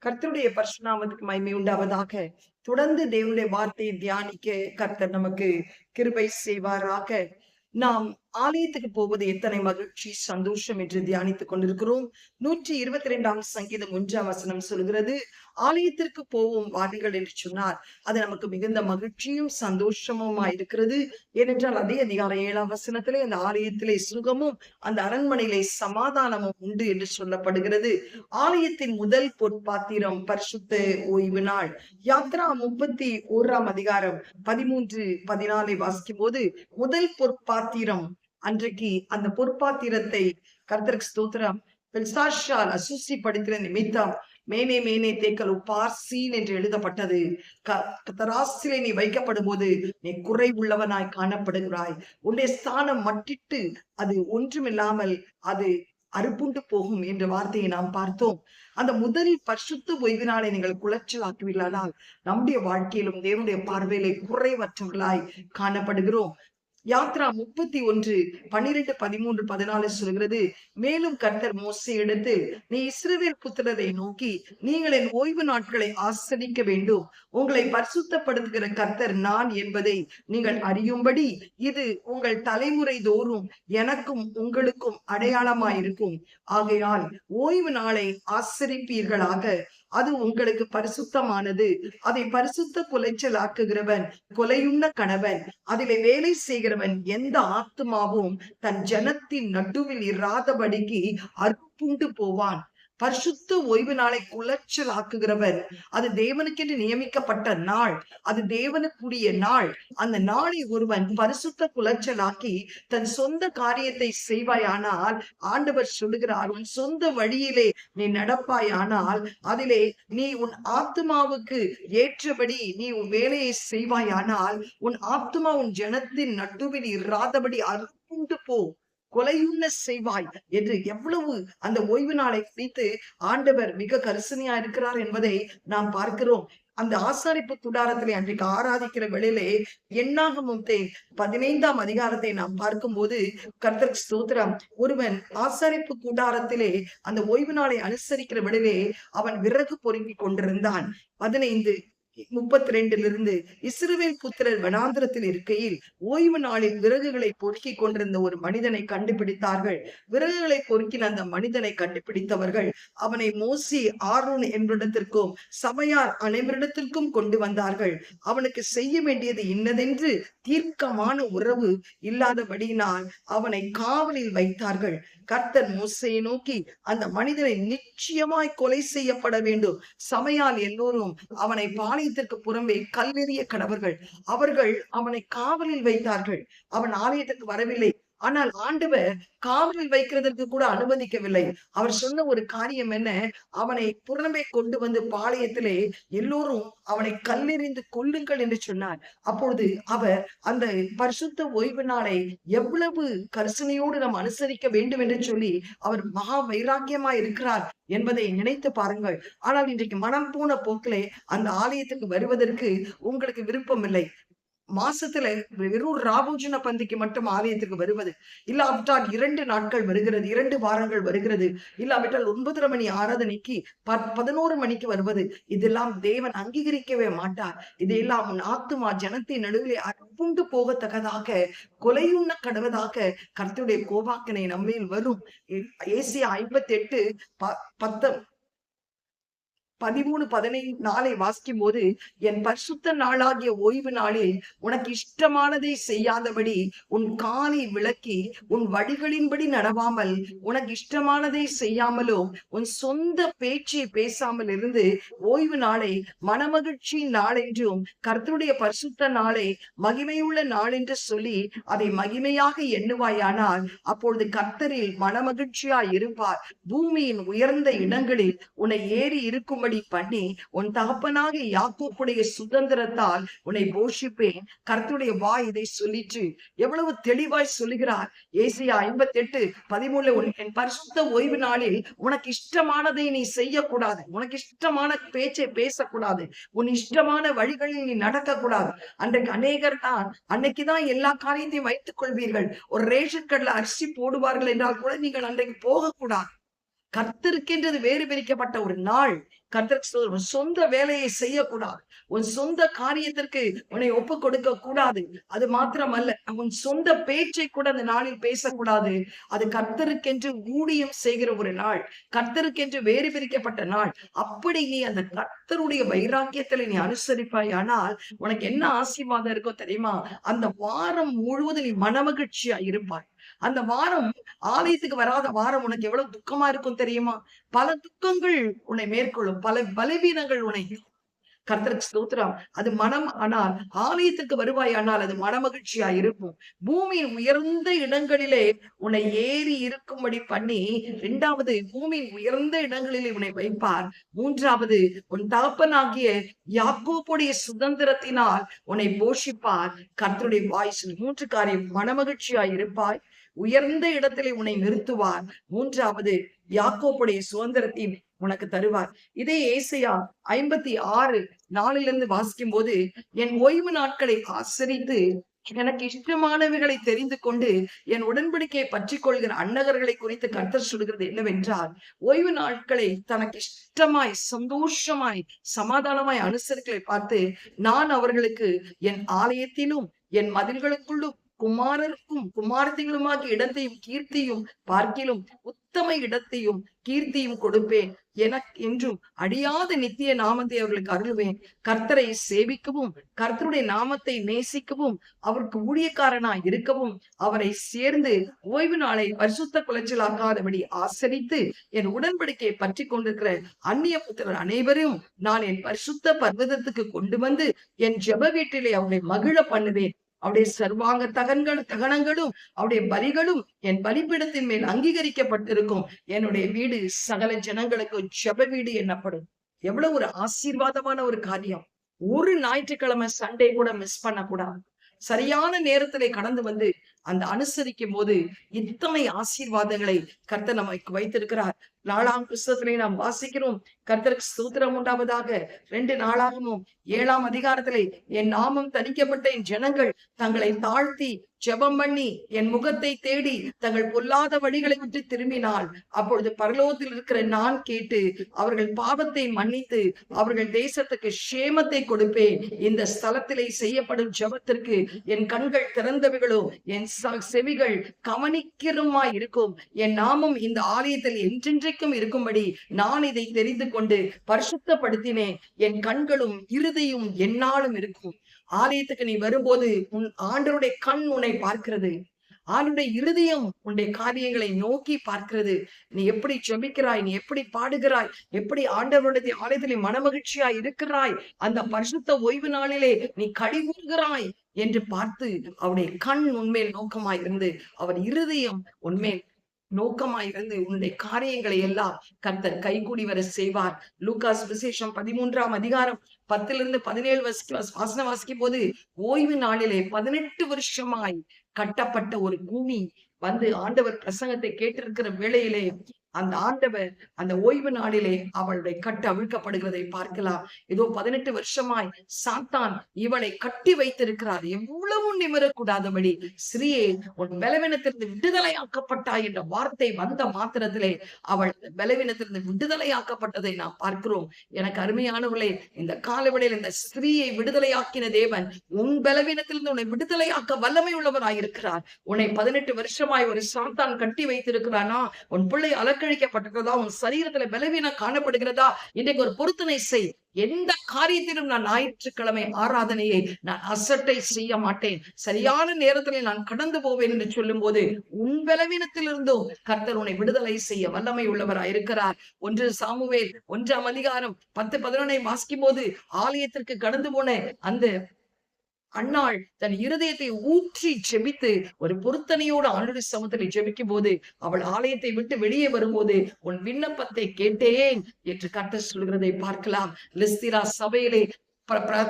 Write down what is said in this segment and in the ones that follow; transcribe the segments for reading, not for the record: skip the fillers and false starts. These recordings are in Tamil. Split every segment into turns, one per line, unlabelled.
கர்த்தருடைய பரிசுநாமத்துக்கு மகிமை உண்டாவதாக. தொடர்ந்து தேவனுடைய வார்த்தையை தியானிக்க கர்த்தர் நமக்கு கிருபை செய்வாராக. நாம் ஆலயத்துக்கு போவது எத்தனை மகிழ்ச்சி, சந்தோஷம் என்று தியானித்துக் கொண்டிருக்கிறோம். 122ஆம் சங்கீதம் 1ஆம் வசனம் சொல்கிறது, ஆலயத்திற்கு போவோம் வாருங்கள் என்று சொன்னார். அது நமக்கு மிகுந்த மகிழ்ச்சியும் சந்தோஷமுமா இருக்கிறது. ஏனென்றால் அதே அதிகாரம் 7ஆம் வசனத்திலே அந்த ஆலயத்திலே சுகமும் அந்த அரண்மனையிலே சமாதானமும் உண்டு என்று சொல்லப்படுகிறது. ஆலயத்தின் முதல் பொற்பாத்திரம் பரிசுத்த ஓய்வு நாள். யாத்ரா 31ஆம் அதிகாரம் 13, 14 வாசிக்கும் போது முதல் பொற்பாத்திரம் அன்றைக்கு அந்த பொற்பாத்திரத்தை கர்த்தருக்கு ஸ்தோத்திரம் பெல்சாஷால் அசுசிப்படுத்தின நிமித்தம் மேனே மேனே தேக்கல் உப்பார்சீன் என்று எழுதப்பட்டது. தராசிலே நீ வைக்கப்படும் போது நீ குறை உள்ளவனாய் காணப்படுகிறாய். உன்னுடைய ஸ்தானம் மட்டிட்டு அது ஒன்றுமில்லாமல் அது அறுப்புண்டு போகும் என்ற வார்த்தையை நாம் பார்த்தோம். அந்த முதல் பரிசுத்த ஓய்வினாலே நீங்கள் குலைச்சலாக்குவீர்களானால் நம்முடைய வாழ்க்கையிலும் தேவனுடைய பார்வையிலே குறைவற்றவர்களாய் காணப்படுகிறோம். யாத்ரா 31, 12, 13, 14 சொல்கிறது, மேலும் கர்த்தர் மோசேயிடத்தில், நீ இஸ்ரவேல் புத்திரரை நோக்கி, நீங்கள் என் ஓய்வு நாட்களை ஆசரிக்க வேண்டும். உங்களை பரிசுத்தப்படுத்துகிற கர்த்தர் நான் என்பதை நீங்கள் அறியும்படி இது உங்கள் தலைமுறை தோறும் எனக்கும் உங்களுக்கும் அடையாளமாயிருக்கும். ஆகையால் ஓய்வு நாளை ஆசரிப்பீர்களாக. அது உங்களுக்கு பரிசுத்தமானது. அதை பரிசுத்த குலைச்சல் ஆக்குகிறவன் கொலையுண்ண கணவன். அதிலே வேலை செய்கிறவன் எந்த ஆத்துமாவும் தன் ஜனத்தின் நடுவில் இராதபடிக்கு அறுப்புண்டு போவான். பரிசுத்த ஓய்வு நாளை குலைச்சல் ஆக்குகிறவர், அது தேவனுக்கென்று நியமிக்கப்பட்ட நாள், அது தேவனுக்குரிய நாள். அந்த நாளை ஒருவன் பரிசுத்த குலைச்சலாக்கி தன் சொந்த காரியத்தை செய்வாயானால், ஆண்டவர் சொல்லுகிறார், உன் சொந்த வழியிலே நீ நடப்பாயானால், அதிலே நீ உன் ஆத்மாவுக்கு ஏற்றபடி நீ உன் வேலையை செய்வாயானால், உன் ஆத்மா உன் ஜனத்தின் நடுவில் இராதபடி அறுப்புண்டு போ, கொலையுண்ண செய்வாய் என்று எவ்வளவு அந்த ஓய்வு நாளை குறித்து ஆண்டவர் மிக கரிசனையா இருக்கிறார் என்பதை நாம் பார்க்கிறோம். அந்த ஆசாரிப்பு கூடாரத்திலே அன்றைக்கு ஆராதிக்கிற வேளையிலே எண்ணாகமம் 15ஆம் அதிகாரத்தை நாம் பார்க்கும்போது கர்த்தருக்கு ஸ்தோத்திரம், ஒருவன் ஆசாரிப்பு கூடாரத்திலே அந்த ஓய்வு நாளை அனுசரிக்கிற வேளையிலே அவன் விறகு பொறுக்கிக் கொண்டிருந்தான். 15:32 இஸ்ரவேல் புத்திரர் வனாந்திரத்தில் இருக்கையில் ஓய்வு நாளில் விறகுகளை பொறுக்கிக் கொண்டிருந்த ஒரு மனிதனை கண்டுபிடித்தார்கள். விறகுகளை பொறுக்கின அந்த மனிதனை கண்டுபிடித்தவர்கள் அவனை மோசே, ஆரோன் என்பிடத்திற்கும் சபையார் அனைவரிடத்திற்கும் கொண்டு வந்தார்கள். அவனுக்கு செய்ய வேண்டியது இன்னதென்று தீர்க்கமான உறவு இல்லாதபடியினால் அவனை காவலில் வைத்தார்கள். கர்த்தர் மோசேயை நோக்கி, அந்த மனிதனை நிச்சயமாய் கொலை செய்யப்பட வேண்டும். சபையால் எல்லோரும் அவனை ஆலயத்திற்கு புறம்பே கல்லெறிய கடவர்கள். அவர்கள் அவனை காவலில் வைத்தார்கள். அவன் ஆலயத்துக்கு வரவில்லை. ஆனால் ஆண்டவர் காவலில் வைக்கிறதற்கு கூட அனுமதிக்கவில்லை. அவர் சொன்ன ஒரு காரியம் என்ன, அவனை புறம்பே கொண்டு வந்து பாளையத்திலே எல்லோரும் அவனை கல்லெறிந்து கொல்லுங்கள் என்று சொன்னார். அப்பொழுது அவர் அந்த பரிசுத்த ஓய்வு நாளை எவ்வளவு கரிசனையோடு நாம் அனுசரிக்க வேண்டும் என்று சொல்லி அவர் மகா வைராக்கியமா இருக்கிறார் என்பதை நினைத்து பாருங்கள். ஆனால் இன்றைக்கு மனம் போன போக்கிலே அந்த ஆலயத்துக்கு வருவதற்கு உங்களுக்கு விருப்பம் இல்லை. மாசத்துல வெறும் ராபோஜன பந்திக்கு மட்டும் ஆலயத்துக்கு வருவது, இல்லாவிட்டால் 2 நாட்கள் வருகிறது, 2 வாரங்கள் வருகிறது, இல்லாவிட்டால் 9:30 மணி ஆராதனைக்கு 11 மணிக்கு வருவது, இதெல்லாம் தேவன் அங்கீகரிக்கவே மாட்டார். இதையெல்லாம் உன் ஆத்துமா ஜனத்தின் நடுவிலே அற்புண்டு போகத்தக்கதாக, கொலையுண்ண கடவதாக கர்த்தருடைய கோபாக்கனை நம்மேல் வரும். ஏசியா 58:10 13, 14 வாசிக்கும் போது, என் பரிசுத்த நாளாகிய ஓய்வு நாளில் உனக்கு இஷ்டமானதை செய்யாதபடி உன் காலை விளக்கி உன் வழிகளின்படி நடவாமல் உனக்கு இஷ்டமானதை செய்யாமலும் உன் சொந்த பேச்சை பேசாமல் இருந்து ஓய்வு நாளை மனமகிழ்ச்சி நாள் என்றும் கர்த்தருடைய பரிசுத்த நாளை மகிமையுள்ள நாள் என்று சொல்லி அதை மகிமையாக எண்ணுவாயானால், அப்பொழுது கர்த்தரில் மனமகிழ்ச்சியாய் இருப்பார். பூமியின் உயர்ந்த இடங்களில் உன்னை ஏறி இருக்கும் பண்ணி உன் தகப்பனாக யாக்கோப்புடைய சுதந்திரத்தால் உன்னை போஷிப்பேன். கர்த்தருடைய வாய் இதை சொல்லிற்று. எவ்வளவு தெளிவாய் சொல்லுகிறார். ஏசாயா 58:13 என் பரிசுத்த ஓய்வு நாளில் உனக்கு இஷ்டமானதை நீ செய்யக்கூடாது, உனக்கு இஷ்டமான பேச்சை பேசக்கூடாது, உன் இஷ்டமான வழிகளில் நீ நடக்க கூடாது. அன்றைக்கு அநேகர் தான் அன்னைக்குதான் எல்லா காரியத்தையும் வைத்துக் கொள்வீர்கள். ஒரு ரேஷன் கடையில் அரிசி போடுவார்கள் என்றால் கூட நீங்கள் அன்றைக்கு போகக்கூடாது. கர்த்தருக்கென்றது வேறு பிரிக்கப்பட்ட ஒரு நாள். கர்த்தருக்கு உன் சொந்த வேலையை செய்யக்கூடாது. உன் சொந்த காரியத்திற்கு உன்னை ஒப்பு கொடுக்க கூடாது. அது மாத்திரமல்ல, உன் சொந்த பேச்சை கூட அந்த நாளில் பேசக்கூடாது. அது கர்த்தருக்கென்று ஊழியம் செய்கிற ஒரு நாள், கர்த்தருக்கென்று வேறு பிரிக்கப்பட்ட நாள். அப்படி நீ அந்த கர்த்தருடைய வைராக்கியத்துல நீ அனுசரிப்பாய், ஆனால் உனக்கு என்ன ஆசீர்வாதம் இருக்கோ தெரியுமா? அந்த வாரம் முழுவதும் நீ மனமகிழ்ச்சியா இருப்பாய். அந்த வாரம், ஆலயத்துக்கு வராத வாரம் உனக்கு எவ்வளவு துக்கமா இருக்கும் தெரியுமா? பல துக்கங்கள் உன்னை மேற்கொள்ளும், பல பலவீனங்கள் உன்னை. கர்த்தருக்கு ஸ்தோத்திரம். அது மனம். ஆனால் ஆலயத்துக்கு வருவாய், ஆனால் அது மனமகிழ்ச்சியா இருக்கும். பூமியின் உயர்ந்த இடங்களிலே உன்னை ஏறி இருக்கும்படி பண்ணி, இரண்டாவது பூமியின் உயர்ந்த இடங்களிலே உன்னை வைப்பார். மூன்றாவது உன் தகப்பனாகிய யாக்கோபுடைய சுதந்திரத்தினால் உன்னை போஷிப்பார். கர்த்தருடைய வாய்ஸ். மூன்று காரியம்: மனமகிழ்ச்சியா இருப்பாய், உயர்ந்த இடத்திலே உன்னை நிறுத்துவார், மூன்றாவது யாக்கோபுடைய சுதந்திரத்தின் உனக்கு தருவார். இதே ஏசாயா 56:4 வாசிக்கும் போது, என் ஓய்வு நாட்களை ஆசரித்து எனக்கு இஷ்டமானவைகளை தெரிந்து கொண்டு என் உடன்படிக்கையை பற்றி கொள்கிற அன்னகர்களை குறித்து கர்த்தர் சொல்கிறது என்னவென்றால், ஓய்வு நாட்களை தனக்கு இஷ்டமாய், சந்தோஷமாய், சமாதானமாய் அனுசரிகளை பார்த்து, நான் அவர்களுக்கு என் ஆலயத்திலும் என் மதில்களுக்குள்ளும் குமாரருக்கும் குமாரத்திகளுமாகிய இடத்தையும் கீர்த்தியும் பார்க்கிலும் உத்தம இடத்தையும் கீர்த்தியும் கொடுப்பேன். எனக்கு என்றும் அடியாத நித்திய நாமத்தை அவர்களுக்கு அருள்வேன். கர்த்தரை சேவிக்கவும், கர்த்தருடைய நாமத்தை நேசிக்கவும், அவருக்கு ஊழியக்காரனாய் இருக்கவும், அவரை சேர்ந்து ஓய்வு நாளை பரிசுத்த குலைச்சலாக்காதபடி ஆசரித்து என் உடன்படிக்கையை பற்றி கொண்டிருக்கிற அந்நிய புத்திரர் அனைவரும் நான் என் பரிசுத்த பர்வதத்துக்கு கொண்டு வந்து என் ஜெப வீட்டிலே அவரை மகிழ பண்ணுவேன். அவருடைய சர்வாங்க தகனங்களும் அவருடைய பலிகளும் என் பலிபீடத்தின் மேல் அங்கீகரிக்கப்பட்டிருக்கும். என்னுடைய வீடு சகல ஜனங்களுக்கு ஜெப வீடு என்னப்படும். எவ்வளவு ஒரு ஆசீர்வாதமான ஒரு காரியம்! ஒரு ஞாயிற்றுக்கிழமை சண்டே கூட மிஸ் பண்ணக்கூடாது. சரியான நேரத்திலே கடந்து வந்து அந்த அனுசரிக்கும் போது இத்தனை ஆசீர்வாதங்களை கர்த்தர் நமக்கு வைத்திருக்கிறார். 4ஆம் புஸ்தகத்திலே நாம் வாசிக்கிறோம். கர்த்தருக்கு ஸ்தோத்திரம் உண்டாவதாக. 2 நாளாகமும் 7ஆம் அதிகாரத்திலே, என் நாமம் தணிக்கப்பட்ட என் ஜனங்கள் தங்களை தாழ்த்தி ஜெபம் பண்ணி என் முகத்தை தேடி தங்கள் பொல்லாத வழிகளை விட்டு திரும்பினால், அப்பொழுது பரலோகத்தில் இருக்கிற நான் கேட்டு அவர்கள் பாவத்தை மன்னித்து அவர்கள் தேசத்துக்கு சேமத்தை கொடுப்பேன். இந்த ஸ்தலத்திலே செய்யப்படும் ஜெபத்திற்கு என் கண்கள் திறந்தவைகளோ, என் செவிகள் கவனிக்கிறமாய் இருக்கும். என் நாமம் இந்த ஆலயத்தில் என்றென்றைக்கும் இருக்கும்படி நான் இதை தெரிந்து கொண்டு பரிசுத்தப்படுத்தினேன். என் கண்களும் இருதையும் எந்நாளும் இருக்கும். ஆலயத்துக்கு நீ வரும்போது உன் ஆண்டவருடைய கண் உன்னை பார்க்கிறது. ஆளுடைய இருதயம் உன்னுடைய காரியங்களை நோக்கி பார்க்கிறது. நீ எப்படி ஜெபிக்கிறாய், நீ எப்படி பாடுகிறாய், எப்படி ஆண்டவருடைய ஆலயத்திலே மனமகிழ்ச்சியாய் இருக்கிறாய், அந்த பரிசுத்த ஓய்வு நாளிலே நீ கழிவுகிறாய் என்று பார்த்து அவருடைய கண் உன்மேல் நோக்கமாய் இருந்து, அவர் இருதயம் உன்மேல் நோக்கமாயிருந்து உன்னுடைய காரியங்களை எல்லாம் கர்த்தர் கைகூடி வர செய்வார். லூகாஸ் விசேஷம் 13ஆம் அதிகாரம் 10-17 வாசனம் வாசிக்கும் போது, ஓய்வு நாளிலே 18 வருஷமாய் கட்டப்பட்ட ஒரு பூமி வந்து ஆண்டவர் பிரசங்கத்தை கேட்டிருக்கிற வேளையிலே அந்த ஆண்டவர் அந்த ஓய்வு நாளிலே அவளுடைய கட்டு அவிழ்க்கப்படுகிறதை பார்க்கலாம். ஏதோ 18 வருஷமாய் சாத்தான் இவளை கட்டி வைத்திருக்கிறார். எவ்வளவு நிமிரக்கூடாதபடி, ஸ்ரீயே உன் பலவீனத்திலிருந்து விடுதலையாக்கப்பட்டாய் என்ற வார்த்தை வந்த மாத்திரத்திலே அவள் பலவீனத்திலிருந்து விடுதலையாக்கப்பட்டதை நாம் பார்க்கிறோம். எனக்கு அருமையானவர்களே, இந்த காலவெளியில் இந்த ஸ்திரீயை விடுதலையாக்கின தேவன் உன் பலவீனத்திலிருந்து உன்னை விடுதலையாக்க வல்லமை உள்ளவராயிருக்கிறார். உன்னை 18 வருஷமாய் ஒரு சாத்தான் கட்டி வைத்திருக்கிறானா? உன் பிள்ளை அலக்கழிக்கப்பட்டிருக்கிறதா? உன் சரீரத்துல பலவீனம் காணப்படுகிறதா? இன்றைக்கு ஒரு பொருத்தனை செய். எந்த காரியத்திலும் நான் ஞாயிற்றுக்கிழமை ஆராதனையை நான் அசட்டை செய்ய மாட்டேன், சரியான நேரத்திலே நான் கடந்து போவேன் என்று சொல்லும் போது உன் பலவீனத்திலிருந்தும் கர்த்தர் உன்னை விடுதலை செய்ய வல்லமை உள்ளவராய் இருக்கிறார். 1 சாமுவேல் 1ஆம் அதிகாரம் 10-11 வாசிக்கும் போது, ஆலயத்திற்கு கடந்து போன அந்த அன்னாள் தன் இருதயத்தை ஊற்றி ஜெபித்து ஒரு பொருத்தனையோடு ஆண்டுடைய சமூகத்தில் ஜெபிக்கும் போது, அவள் ஆலயத்தை விட்டு வெளியே வரும்போது, உன் விண்ணப்பத்தை கேட்டேன் என்று கர்த்தர் சொல்கிறதை பார்க்கலாம். லிஸ்திரா சபையிலே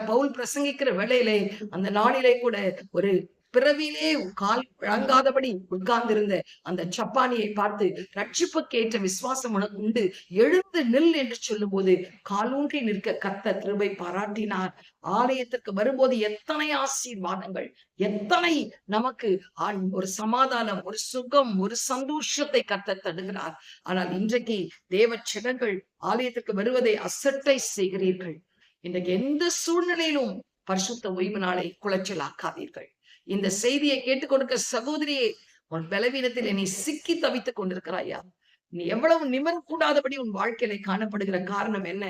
பவுல் பிரசங்கிக்கிற வேளையிலே அந்த நாளிலே கூட ஒரு பிறவிலே கால் விளங்காதபடி உட்கார்ந்திருந்த அந்த சப்பானியை பார்த்து, ரட்சிப்புக்கேற்ற விசுவாசம் உனக்கு உண்டு, எழுந்து நில் என்று சொல்லும் போது காலூன்றி நிற்க கர்த்தர் கிருபை பாராட்டினார். ஆலயத்திற்கு வரும்போது எத்தனை ஆசீர்வாதங்கள், எத்தனை நமக்கு ஒரு சமாதானம், ஒரு சுகம், ஒரு சந்தோஷத்தை கர்த்தர் தருகிறார். ஆனால் இன்றைக்கு தேவ ஜனங்கள் ஆலயத்திற்கு வருவதை அசட்டை செய்கிறீர்கள். இன்றைக்கு எந்த சூழ்நிலையிலும் பரிசுத்த ஓய்வு நாளை குலைச்சலாக்காதீர்கள். இந்த செய்தியை கேட்டுக் கொடுக்க சகோதரியே, உன் பலவீனத்தில் நீ சிக்கி தவித்துக் கொண்டிருக்கிறாயா? நீ எவ்வளவு நிமிரக்கூடாதபடி உன் வாழ்க்கையில காணப்படுகிற காரணம் என்ன?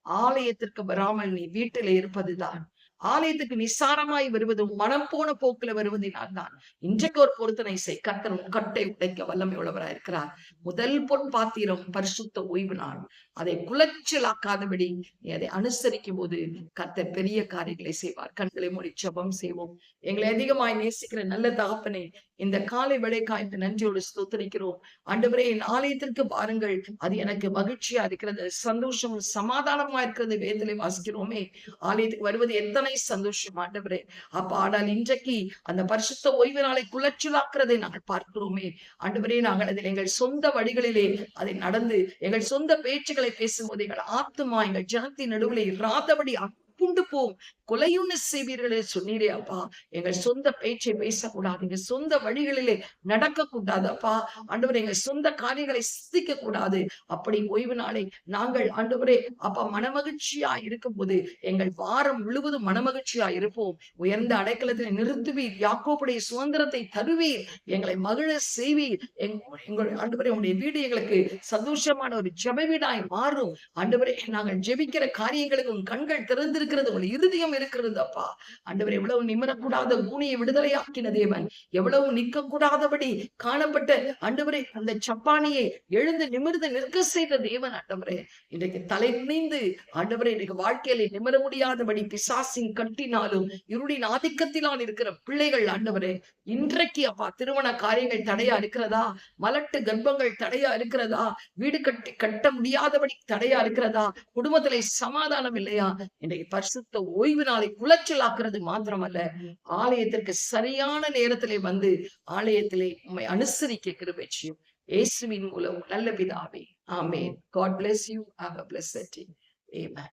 ஆலயத்திற்கு வராமல் நீ வீட்டில இருப்பதுதான். ஆலயத்துக்கு நிசாரமாய் வருவதும் மனம் போன போக்குல வருவதினால் தான். இன்றைக்கு ஒரு பொருத்தனை செய். கர்த்தர் கட்டை உடைக்க வல்லமை உள்ளவராய் இருக்கிறார். முதல் பொன் பாத்திரம் பரிசுத்த ஓய்வு நாள். அதை குலைச்சலாக்காதபடி நீ அதை அனுசரிக்கும் போது கர்த்தர் பெரிய காரியங்களை செய்வார். கண்களை மூடி ஜெபம் செய்வோம். எங்களை அதிகமாய் நேசிக்கிற நல்ல தகப்பனே, இந்த காலை வேளைக்காய்ந்து நன்றியோடு ஸ்தோத்திரிக்கிறோம். ஆண்டவரே, என் ஆலயத்திற்கு பாருங்கள், அது எனக்கு மகிழ்ச்சியா இருக்கிறது, சந்தோஷம் சமாதானமா இருக்கிறது. வேதனை வாசிக்கிறோமே, ஆலயத்துக்கு வருவது எத்தனை சந்தோஷம் ஆண்டவரே. அப்பா, ஆனால் இன்றைக்கு அந்த பரிசுத்த ஓய்வு நாளை குலைச்சலாக்குறதை நாங்கள் பார்க்கிறோமே ஆண்டவரே. நாங்கள் அதில் எங்கள் சொந்த வழிகளிலே அதை நடந்து எங்கள் சொந்த பேச்சுகளை பேசும்போது எங்கள் ஆத்துமா எங்கள் ஜனத்தின் நடுவில் இராதபடி புண்டு போம் கொலையுன்னு செய்வீர்களே சொன்னீரே அப்பா. எங்கள் சொந்த பேச்சை பேசக்கூடாது, எங்க சொந்த வழிகளிலே நடக்க கூடாது அப்பா. ஆண்டவரே, எங்கள் சொந்த காரியங்களை சிந்திக்க கூடாது. அப்படி ஓய்வு நாளை நாங்கள் ஆண்டவரே அப்பா மனமகிழ்ச்சியா இருக்கும் போது எங்கள் வாரம் முழுவதும் மனமகிழ்ச்சியா இருப்போம். உயர்ந்த அடைக்கலத்தில் நிறுத்துவீர், யாக்கோபுடைய சுதந்திரத்தை தருவீர், எங்களை மகிழ செய்வீர். எங்கள் ஆண்டவரே, உங்களுடைய வீடு எங்களுக்கு சந்தோஷமான ஒரு ஜெப வீடாய் மாறும். ஆண்டவரே, நாங்கள் ஜெபிக்கிற காரியங்களுக்கு உன் கண்கள் திறந்திருக்கிறது, உங்கள் இருதயம் இருக்கிறது அப்பா. ஆண்டவரே, எவ்வளவு நிமிரக்கூடாத பூமியை விடுதலையாக்கின தேவன், எவ்வளவு நிற்க கூடாதபடி காணப்பட்ட ஆண்டவரே அந்த சப்பானியை எழுந்து நிமிர்ந்து நிற்க செய்த தேவன் ஆண்டவரே. இன்றைக்கு தலை குனிந்து ஆண்டவரே, இன்றைக்கு வாழ்க்கையில நிமிர முடியாதபடி பிசாசின் கட்டினாலும் இருளின் ஆதிக்கத்தினால் இருக்கிற பிள்ளைகள் ஆண்டவரே, இன்றைக்கு அப்பா திருமண காரியங்கள் தடையா இருக்கிறதா, மலட்டு கர்ப்பங்கள் தடையா இருக்கிறதா, வீடு கட்ட முடியாதபடி தடையா இருக்கிறதா, குடும்பத்திலே சமாதானம் இல்லையா, இன்றைக்கு பரிசுத்த ஓய்வு நாளை குலைச்சலாக்குறது மாத்திரமல்ல, ஆலயத்திற்கு சரியான நேரத்திலே வந்து ஆலயத்திலே உம்மை அனுசரிக்க கிருபை செய்யும். இயேசுவின் மூலம் நல்ல பிதாவே, ஆமென். God bless you. Have a blessed day. Amen.